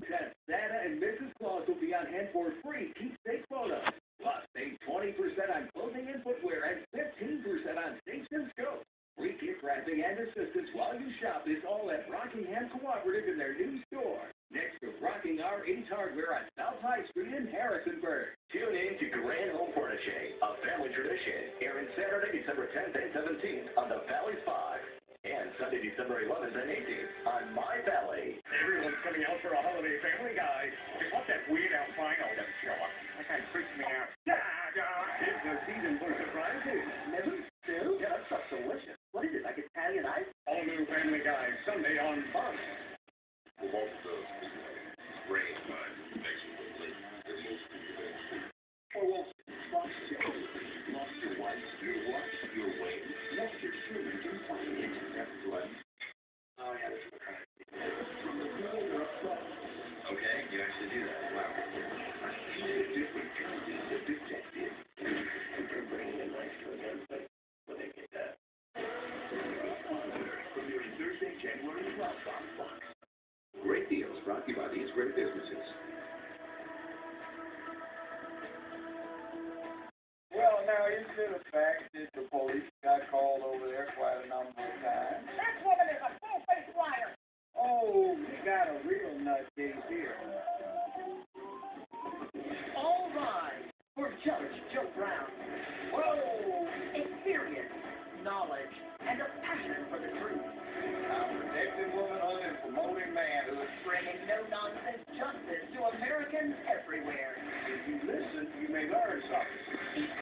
Santa and Mrs. Claus will be on hand for free keepsake photos. Plus, save 20% on clothing and footwear and 15% on sinks and scopes. Free gift wrapping and assistance while you shop is all at Rockingham Cooperative in their new store. Next to Rocking R Ace Hardware on South High Street in Harrisonburg. Tune in to Grand Home Furnishing, a family tradition, airing Saturday, December 10th and 17th on the Valley's 5. And Sunday, December 11th and 18th on My Valley. Everyone's coming out for a holiday family, guys. Just want that weird albino to show up. That kind of freaks me out. It's the season for surprises. Never stew? Yeah, that stuff's delicious. What is it, like Italian ice? All new Family Guy, Sunday on Fox. For most of those brain mind connection with late and most people don't see. Or will Fox show? Lost your wife, your watch, your way. Lost your children in finance. That's what. Oh, yeah, that's what kind of. From the people who are upset. Okay, you actually do that. Wow. She's a different kind of detective. And they're bringing a knife to a gunfight when they get that. Premiering Thursday, January 12th on Fox. Great deals brought to you by these great businesses. Well, now, isn't it a fact that the police got called over there quite a number of times? That woman is a full-faced liar. Oh, we got a real nutcase here. All rise for Judge Joe Brown. Whoa! Experience, knowledge, and a passion for the truth. I'm protecting womanhood and promoting manhood. Bringing no-nonsense justice to Americans everywhere. If you listen, you may learn something.